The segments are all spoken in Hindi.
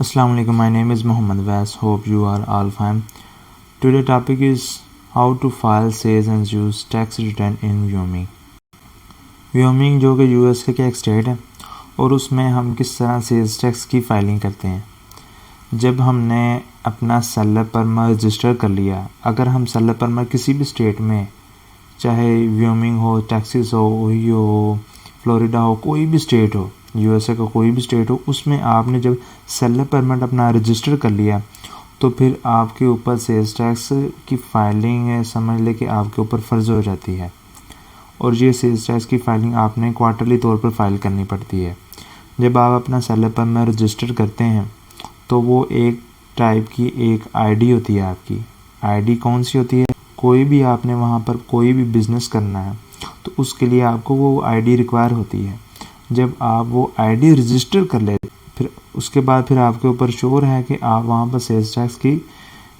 Assalamu alaikum. My name is Muhammad Vas. Hope you are all fine. Today topic is how to file sales and use tax return in Wyoming. Wyoming जो कि USA का एक स्टेट है और उसमें हम किस तरह सेल्स टैक्स की फाइलिंग करते हैं। जब हमने अपना सेलर परमिट रजिस्टर कर लिया, अगर हम सेलर परमिट किसी भी स्टेट में, चाहे व्योमिंग हो, टेक्सास हो, ओहियो हो, फ्लोरिडा हो, कोई भी स्टेट हो, यूएसए का कोई भी स्टेट हो, उसमें आपने जब सेलर परमिट अपना रजिस्टर कर लिया तो फिर आपके ऊपर सेल्स टैक्स की फाइलिंग समझ ले कि आपके ऊपर फ़र्ज़ हो जाती है। और ये सेल्स टैक्स की फाइलिंग आपने क्वार्टरली तौर पर फाइल करनी पड़ती है। जब आप अपना सेलर परमिट रजिस्टर करते हैं तो वो एक टाइप की एक आईडी होती है। आपकी आईडी कौन सी होती है? कोई भी आपने वहाँ पर कोई भी बिज़नेस करना है तो उसके लिए आपको वो आईडी रिक्वायर होती है। जब आप वो आईडी रजिस्टर कर लेते फिर उसके बाद फिर आपके ऊपर श्योर है कि आप वहाँ पर सेल्स टैक्स की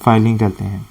फाइलिंग करते हैं।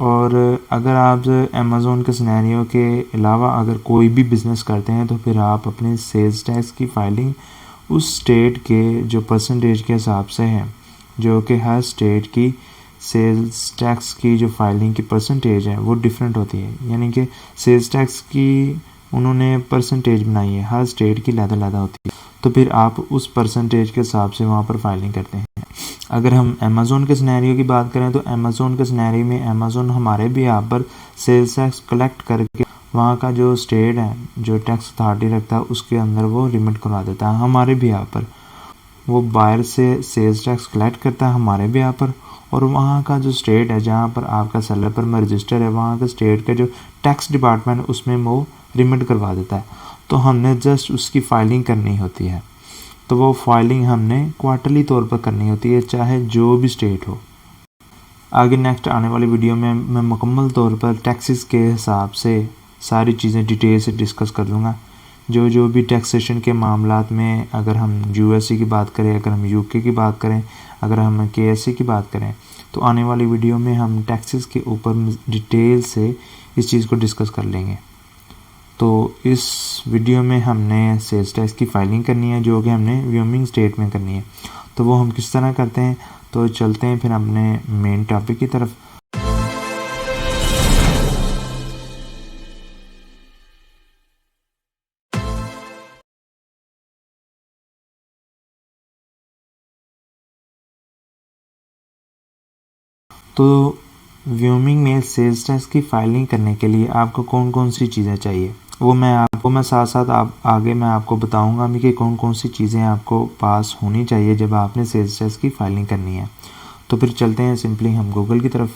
और अगर आप अमेज़ोन के सिनेरियो के अलावा अगर कोई भी बिज़नेस करते हैं तो फिर आप अपने सेल्स टैक्स की फाइलिंग उस स्टेट के जो परसेंटेज के हिसाब से है, जो कि हर स्टेट की सेल्स टैक्स की जो फाइलिंग की परसेंटेज है वो डिफरेंट होती है। यानी कि सेल्स टैक्स की उन्होंने परसेंटेज बनाई है, हर स्टेट की अलग-अलग होती है। तो फिर आप उस परसेंटेज के हिसाब से वहाँ पर फाइलिंग करते हैं। अगर हम अमेज़ोन के सिनेरियो की बात करें तो अमेज़ोन के सिनेरियो में अमेज़ोन हमारे भी यहाँ पर सेल्स टैक्स कलेक्ट करके वहाँ का जो स्टेट है, जो टैक्स अथॉरिटी रखता है, उसके अंदर वो रिमिट करवा देता है। हमारे भी यहाँ पर वो बाहर से सेल्स टैक्स कलेक्ट करता है हमारे भी यहाँ पर, और वहाँ का जो स्टेट है जहाँ पर आपका सेलर परमिट रजिस्टर है, वहाँ का स्टेट का जो टैक्स डिपार्टमेंट उसमें वो रिमिट करवा देता है। तो हमने जस्ट उसकी फाइलिंग करनी होती है। तो वो फाइलिंग हमने क्वार्टरली तौर पर करनी होती है, चाहे जो भी स्टेट हो। आगे नेक्स्ट आने वाली वीडियो में मैं मुकम्मल तौर पर टैक्सेस के हिसाब से सारी चीज़ें डिटेल से डिस्कस कर दूँगा। जो भी टैक्सेशन के मामलात में, अगर हम यूएसए की बात करें, अगर हम यूके की बात करें, अगर हम केएसए की बात करें, तो आने वाली वीडियो में हम टैक्सेस के ऊपर डिटेल से इस चीज़ को डिस्कस कर लेंगे। तो इस वीडियो में हमने सेल्स टैक्स की फाइलिंग करनी है, जो कि हमने व्योमिंग स्टेट में करनी है। तो वो हम किस तरह करते हैं, तो चलते हैं फिर अपने मेन टॉपिक की तरफ। तो व्योमिंग में सेल्स टैक्स की फाइलिंग करने के लिए आपको कौन कौन सी चीज़ें चाहिए, वो मैं साथ साथ आगे मैं आपको बताऊंगा कि कौन कौन सी चीज़ें आपको पास होनी चाहिए जब आपने सेल्स टैक्स की फाइलिंग करनी है। तो फिर चलते हैं सिंपली हम गूगल की तरफ।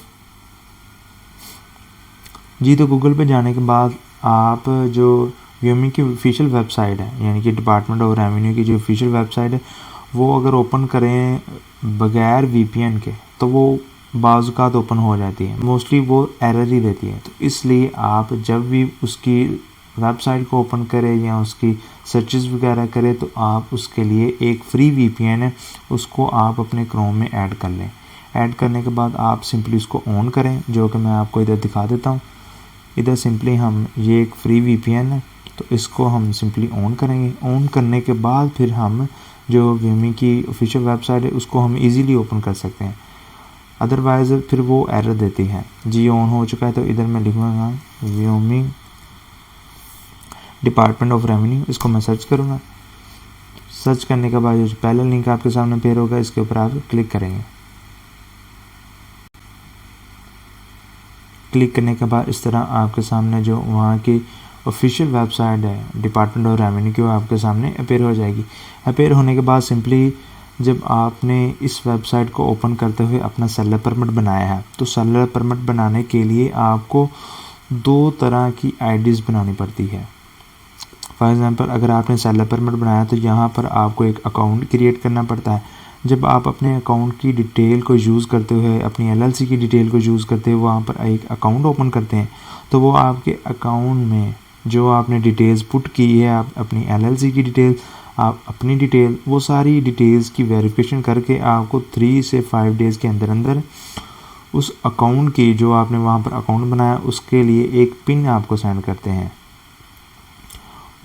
जी, तो गूगल पे जाने के बाद आप जो व्योमिंग की ऑफिशियल वेबसाइट है, यानी कि डिपार्टमेंट ऑफ रेवेन्यू की जो ऑफिशियल वेबसाइट है, वो अगर ओपन करें बगैर वीपीएन के तो वो बाज़ ओपन हो जाती है। मोस्टली वो एरर ही देती है। तो इसलिए आप जब भी उसकी वेबसाइट को ओपन करें या उसकी सर्चेस वगैरह करें तो आप उसके लिए एक फ्री वीपीएन है, उसको आप अपने क्रोम में ऐड कर लें। ऐड करने के बाद आप सिंपली उसको ऑन करें, जो कि मैं आपको इधर दिखा देता हूँ। इधर सिंपली हम ये एक फ्री वीपीएन है तो इसको हम सिंपली ऑन करेंगे। ऑन करने के बाद फिर हम जो व्योमिंग की ऑफिशियल वेबसाइट है उसको हम इजीली ओपन कर सकते हैं। अदरवाइज़ फिर वो एरर देती है। जी, ऑन हो चुका है तो इधर मैं लिखूँगा व्योमिंग डिपार्टमेंट ऑफ रेवेन्यू, इसको मैं सर्च करूँगा। सर्च करने के बाद जो पहला लिंक आपके सामने पेयर होगा, इसके ऊपर आप क्लिक करेंगे। क्लिक करने के बाद इस तरह आपके सामने जो वहाँ की ऑफिशियल वेबसाइट है डिपार्टमेंट ऑफ रेवेन्यू की, वो आपके सामने अपेयर हो जाएगी। अपेयर होने के बाद सिंपली जब आपने इस वेबसाइट को ओपन करते हुए अपना सेलर परमिट बनाया है, तो सेलर परमिट बनाने के लिए आपको दो तरह की आईडीज़ बनानी पड़ती है। फॉर एग्ज़ाम्पल, अगर आपने सेलर परमिट बनाया तो यहाँ पर आपको एक अकाउंट क्रिएट करना पड़ता है। जब आप अपने अकाउंट की डिटेल को यूज़ करते हुए, अपनी एलएलसी की डिटेल को यूज़ करते हुए वहाँ पर एक अकाउंट ओपन करते हैं, तो वो आपके अकाउंट में जो आपने डिटेल्स पुट की है, आप अपनी एलएलसी की डिटेल, आप अपनी डिटेल, वो सारी डिटेल्स की वेरिफिकेशन करके आपको 3 से 5 डेज़ के अंदर अंदर उस अकाउंट की, जो आपने वहाँ पर अकाउंट बनाया, उसके लिए एक पिन आपको सेंड करते हैं।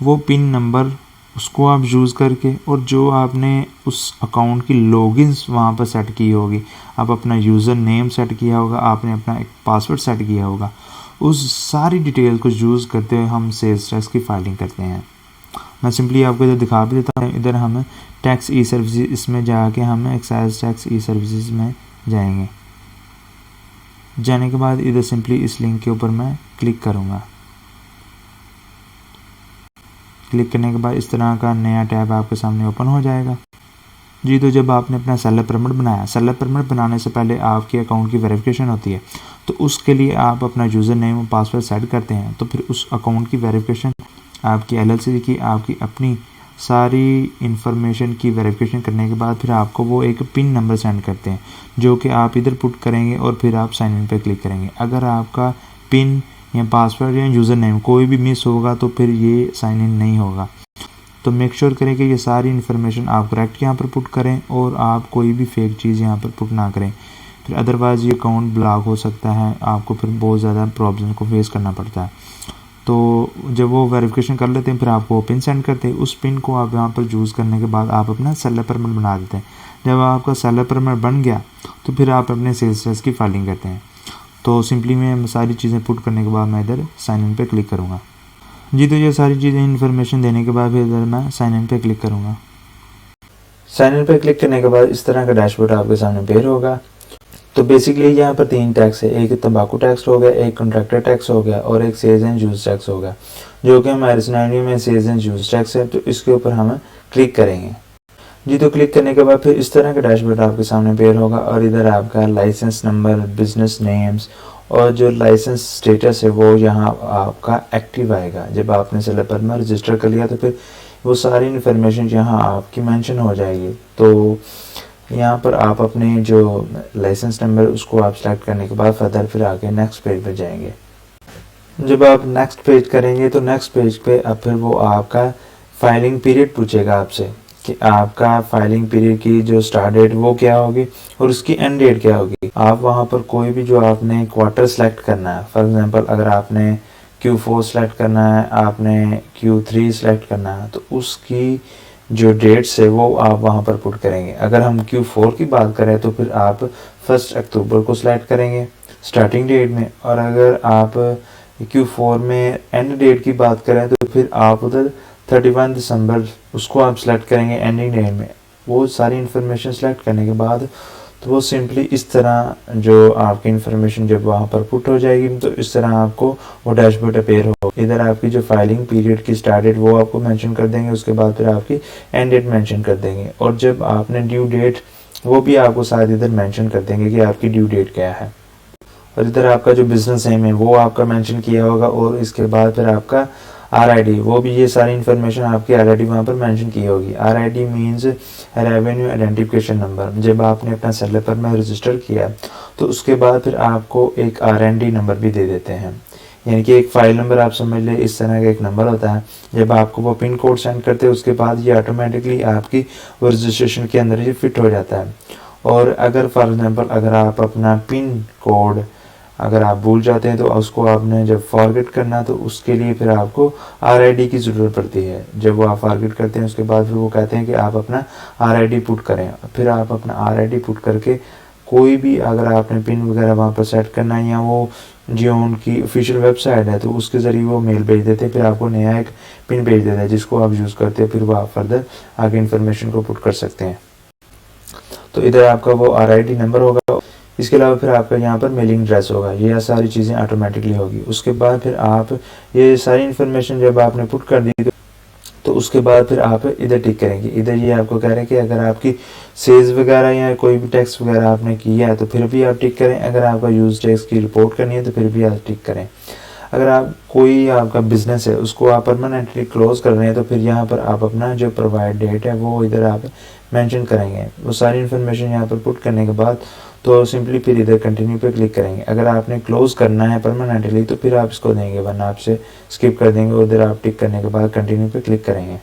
वो पिन नंबर उसको आप यूज़ करके, और जो आपने उस अकाउंट की लॉगिन्स वहाँ पर सेट की होगी, आप अपना यूज़र नेम सेट किया होगा, आपने अपना एक पासवर्ड सेट किया होगा, उस सारी डिटेल को यूज़ करते हुए हम सेल्स टैक्स की फाइलिंग करते हैं। मैं सिंपली आपको इधर दिखा भी देता हूँ। इधर हमें टैक्स ई सर्विसेज, इसमें जाके हमें एक्साइज टैक्स ई सर्विसेज में जाएंगे। जाने के बाद इधर सिंपली इस लिंक के ऊपर मैं क्लिक करूँगा। क्लिक करने के बाद इस तरह का नया टैब आपके सामने ओपन हो जाएगा जी। तो जब आपने अपना सेलर परमिट बनाया, सेलर परमिट बनाने से पहले आपके अकाउंट की वेरिफिकेशन होती है, तो उसके लिए आप अपना यूज़र नेम और पासवर्ड सेट करते हैं। तो फिर उस अकाउंट की वेरिफिकेशन, आपकी LLC की, आपकी अपनी सारी इंफॉर्मेशन की वेरिफिकेशन करने के बाद फिर आपको वो एक पिन नंबर सेंड करते हैं, जो कि आप इधर पुट करेंगे और फिर आप साइन इन पे क्लिक करेंगे। अगर आपका पिन या पासवर्ड या यूज़र नेम कोई भी मिस होगा तो फिर ये साइन इन नहीं होगा। तो मेक श्योर करें कि ये सारी इन्फॉर्मेशन आप करेक्ट यहाँ पर पुट करें और आप कोई भी फेक चीज़ यहाँ पर पुट ना करें, फिर अदरवाइज़ ये अकाउंट ब्लॉक हो सकता है, आपको फिर बहुत ज़्यादा प्रॉब्लम को फेस करना पड़ता है। तो जब वो वेरिफिकेशन कर लेते हैं फिर आपको पिन सेंड करते हैं। उस पिन को आप यहाँ पर यूज़ करने के बाद आप अपना सेलर परमिट बना देते हैं। जब आपका सेलर परमिट बन गया तो फिर आप अपने सेल्स टैक्स की फाइलिंग करते हैं। तो सिंपली मैं सारी चीज़ें पुट करने के बाद मैं इधर साइन इन पे क्लिक करूँगा जी। तो ये सारी चीज़ें इन्फॉर्मेशन देने के बाद फिर इधर मैं साइन इन पे क्लिक करूँगा। साइन इन पे क्लिक करने के बाद इस तरह का डैशबोर्ड आपके सामने पेयर होगा। तो बेसिकली यहाँ पर 3 टैक्स है, एक तंबाकू टैक्स हो गया, एक कॉन्ट्रैक्टर टैक्स हो गया और एक सेल्स एंड यूज टैक्स हो गया, जो कि हमारे सिनेरियो में सेल्स एंड यूज टैक्स है। तो इसके ऊपर हम क्लिक करेंगे जी। तो क्लिक करने के बाद फिर इस तरह का डैशबोर्ड आपके सामने पेयर होगा और इधर आपका लाइसेंस नंबर, बिजनेस नेम्स और जो लाइसेंस स्टेटस है वो यहाँ आपका एक्टिव आएगा। जब आपने सेलर परमिट रजिस्टर कर लिया तो फिर वो सारी इन्फॉर्मेशन यहाँ आपकी मेंशन हो जाएगी। तो यहाँ पर आप अपने जो लाइसेंस नंबर उसको आप सेलेक्ट करने के बाद फर्दर फिर आगे नेक्स्ट पेज पे जाएंगे। जब आप नेक्स्ट पेज करेंगे तो नेक्स्ट पेज पे अब फिर वो आपका फाइलिंग पीरियड पूछेगा आपसे कि आपका फाइलिंग पीरियड की जो स्टार्ट डेट वो क्या होगी और उसकी एंड डेट क्या होगी। आप वहाँ पर कोई भी जो आपने क्वार्टर सेलेक्ट करना है, फॉर एग्जांपल अगर आपने Q4 सेलेक्ट करना है, आपने Q3 सेलेक्ट करना है, तो उसकी जो डेट्स है वो आप वहाँ पर पुट करेंगे। अगर हम Q4 की बात करें तो फिर आप 1 अक्टूबर को सिलेक्ट करेंगे स्टार्टिंग डेट में, और अगर आप Q4 में एंड डेट की बात करें तो फिर आप उधर 31 दिसंबर उसको आप सिलेक्ट करेंगे एंडिंग डेट में। वो सारी इन्फॉर्मेशन सेलेक्ट करने के बाद तो वो सिंपली इस तरह जो आपकी इन्फॉर्मेशन जब वहाँ पर पुट हो जाएगी तो इस तरह आपको वो डैशबोर्ड अपेयर हो। इधर आपकी जो फाइलिंग पीरियड की स्टार्ट डेट वो आपको मेंशन कर देंगे, उसके बाद फिर आपकी एंड डेट मेंशन कर देंगे, और जब आपने ड्यू डेट वो भी आपको साथ इधर मेंशन कर देंगे कि आपकी ड्यू डेट क्या है। और इधर आपका जो बिजनेस नेम है वो आपका मेंशन किया होगा, और इसके बाद फिर आपका RID, वो भी ये सारी इन्फॉर्मेशन आपकी RID वहाँ पर मेंशन की होगी। RID means revenue identification number. जब आपने अपना सेलर परमिट रजिस्टर किया तो उसके बाद फिर आपको एक RND नंबर भी दे देते हैं, यानी कि एक फाइल नंबर आप समझ ले, इस तरह का एक नंबर होता है। जब आपको वो पिन कोड सेंड करते हैं उसके बाद ये ऑटोमेटिकली आपकी वो रजिस्ट्रेशन के अंदर ही फिट हो जाता है। और अगर फॉर एग्जांपल अगर आप अपना पिन कोड अगर आप भूल जाते हैं तो उसको आपने जब फॉरगेट करना तो उसके लिए फिर आपको RID की ज़रूरत पड़ती है। जब वो आप फॉरगेट करते हैं उसके बाद फिर वो कहते हैं कि आप अपना RID पुट करें, फिर आप अपना RID पुट करके कोई भी अगर आपने पिन वगैरह वहाँ पर सेट करना है या वो जो उनकी ऑफिशियल वेबसाइट है तो उसके ज़रिए वो मेल भेज देते हैं, फिर आपको नया एक पिन भेज देता है जिसको आप यूज़ करते हैं, फिर वो आप फर्दर आगे इन्फॉर्मेशन को पुट कर सकते हैं। तो इधर आपका वो RID नंबर होगा। इसके अलावा फिर आपका यहाँ पर मेलिंग एड्रेस होगा, ये सारी चीज़ें ऑटोमेटिकली होगी। उसके बाद फिर आप ये सारी इन्फॉर्मेशन जब आपने पुट कर दी तो उसके बाद फिर आप इधर टिक करेंगे। इधर ये आपको कह रहे हैं कि अगर आपकी सेल्स वगैरह या कोई भी टैक्स वगैरह आपने किया है तो फिर भी आप टिक करें। अगर आपका यूज टैक्स की रिपोर्ट करनी है तो फिर भी आप टिक करें। अगर आप कोई आपका बिजनेस है उसको आप परमानेंटली क्लोज कर रहे हैं तो फिर यहाँ पर आप अपना जो प्रोवाइड डेट है वो इधर आप मेंशन करेंगे। वो सारी इन्फॉर्मेशन यहाँ पर पुट करने के बाद तो सिंपली फिर इधर कंटिन्यू पे क्लिक करेंगे। अगर आपने क्लोज करना है परमानेंटली तो फिर आप इसको देंगे, वरना आपसे स्किप कर देंगे। उधर आप टिक करने के बाद कंटिन्यू पे क्लिक करेंगे।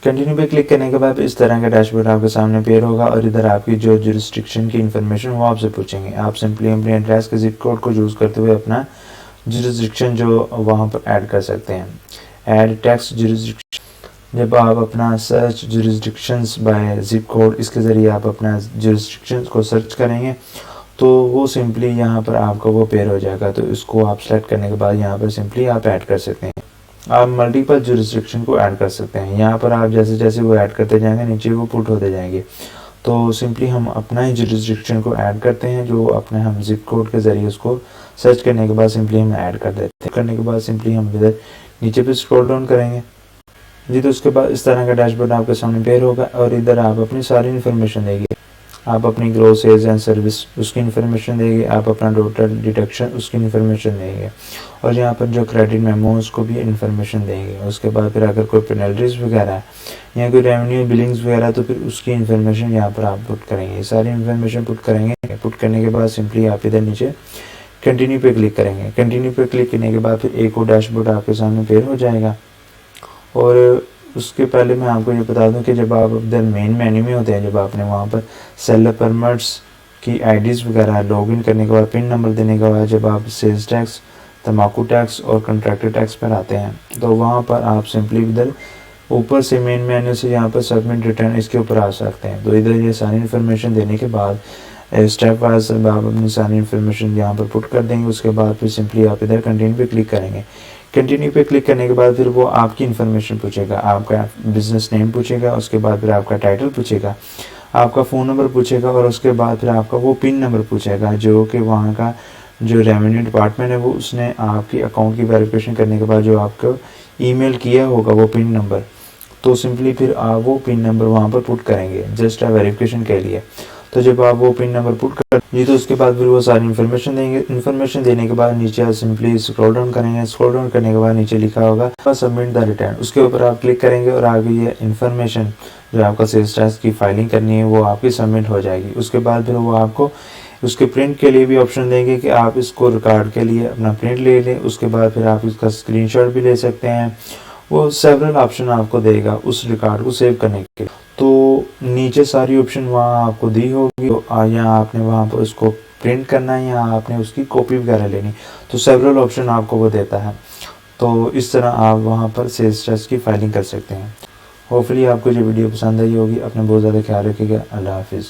कंटिन्यू पे क्लिक करने के बाद इस तरह का डैशबोर्ड आपके सामने पेयर होगा और इधर आपकी जो जुरिस्डिक्शन की इन्फॉर्मेशन वो आपसे पूछेंगे। आप सिंपली अपने एड्रेस के जिप कोड को यूज़ करते हुए अपना जुरिस्डिक्शन जो वहाँ पर ऐड कर सकते हैं। Add tax jurisdiction. जब आप अपना search jurisdictions by zip code, इसके ज़रिए आप अपना जुरिस्डिक्शंस को सर्च करेंगे तो वो सिंपली यहाँ पर आपका वो पेयर हो जाएगा। तो इसको आप सेलेक्ट करने के बाद यहाँ पर सिंपली आप ऐड कर सकते हैं। आप मल्टीपल जुरिस्डिक्शन को ऐड कर सकते हैं। यहाँ पर आप जैसे जैसे वो ऐड करते जाएंगे नीचे वो पुट होते जाएंगे। तो सिंपली हम अपना ही जुरिस्डिक्शन को ऐड करते हैं, जो अपने हम जिप कोड के ज़रिए उसको सर्च करने के बाद सिंपली हम ऐड कर देते हैं। करने के बाद सिंपली हम इधर नीचे पे स्क्रॉल डाउन करेंगे जी, तो उसके बाद इस तरह का डैशबोर्ड आपके सामने पेयर होगा और इधर आप अपनी सारी इन्फॉर्मेशन देंगे। आप अपनी ग्रोथ, सेल्स एंड सर्विस उसकी इन्फॉर्मेशन देंगे, आप अपना टोटल डिडक्शन उसकी इन्फॉर्मेशन देंगे और यहाँ पर जो क्रेडिट मेमो उसको भी इन्फॉर्मेशन देंगे। उसके बाद फिर अगर कोई पेनल्टीज वगैरह है या कोई रेवेन्यू बिलिंग्स वगैरह तो फिर उसकी इन्फॉर्मेशन यहाँ पर आप पुट करेंगे। सारी इन्फॉर्मेशन पुट करेंगे। पुट करने के बाद सिंपली आप इधर नीचे कंटिन्यू पे क्लिक करेंगे। कंटिन्यू पे क्लिक करने के बाद फिर एक और डैशबोर्ड आपके सामने पेयर हो जाएगा। और उसके पहले मैं आपको ये बता दूं कि जब आप इधर मेन मेन्यू में होते हैं, जब आपने वहाँ पर सेलर परमिट्स की आईडीज़ वगैरह लॉगिन करने के बाद पिन नंबर देने के बाद जब आप सेल्स टैक्स, तम्बाकू टैक्स और कंट्रैक्टर टैक्स पर आते हैं तो वहाँ पर आप सिंपली इधर ऊपर से मेन मेन्यू से यहाँ पर सबमिट रिटर्न इसके ऊपर आ सकते हैं। तो इधर ये सारी इन्फॉर्मेशन देने के बाद स्टेप वाइज आप अपनी सारी इन्फॉर्मेशन यहाँ पर पुट कर देंगे। उसके बाद फिर सिंपली आप इधर कंटिन्यू पे क्लिक करेंगे। कंटिन्यू पे क्लिक करने के बाद फिर वो आपकी इन्फॉर्मेशन पूछेगा, आपका बिजनेस नेम पूछेगा, उसके बाद फिर आपका टाइटल पूछेगा, आपका फ़ोन नंबर पूछेगा और उसके बाद फिर आपका वो पिन नंबर पूछेगा जो कि वहाँ का जो रेवेन्यू डिपार्टमेंट है वो उसने आपकी अकाउंट की वेरिफिकेशन करने के बाद जो आपको ईमेल किया होगा वो पिन नंबर। तो सिंपली फिर आप वो पिन नंबर वहाँ पर पुट करेंगे जस्ट वेरिफिकेशन के लिए। तो जब आप वो पिन नंबर पुट कर जी तो उसके बाद फिर वो सारी इन्फॉर्मेशन देंगे। इन्फॉर्मेशन देने के बाद नीचे आप सिंपली स्क्रॉल डाउन करेंगे। स्क्रॉल डाउन करने के बाद नीचे लिखा होगा सबमिट द रिटर्न, उसके ऊपर आप क्लिक करेंगे और आगे ये इन्फॉर्मेशन जो आपका सेल्स टैक्स की फाइलिंग करनी है वो आपकी सबमिट हो जाएगी। उसके बाद फिर वो आपको उसके प्रिंट के लिए भी ऑप्शन देंगे कि आप इसको रिकॉर्ड के लिए अपना प्रिंट ले लें। उसके बाद फिर आप इसका स्क्रीनशॉट भी ले सकते हैं। वो सेवरल ऑप्शन आपको देगा उस रिकॉर्ड को सेव करने के लिए। तो नीचे सारी ऑप्शन वहाँ आपको दी होगी, तो या आपने वहाँ पर उसको प्रिंट करना है या आपने उसकी कॉपी वगैरह लेनी, तो सेवरल ऑप्शन आपको वो देता है। तो इस तरह आप वहाँ पर सेल्स टैक्स की फाइलिंग कर सकते हैं। होपफुली आपको ये वीडियो पसंद आई होगी। अपना बहुत ज़्यादा ख्याल रखिएगा। अल्लाह हाफिज़।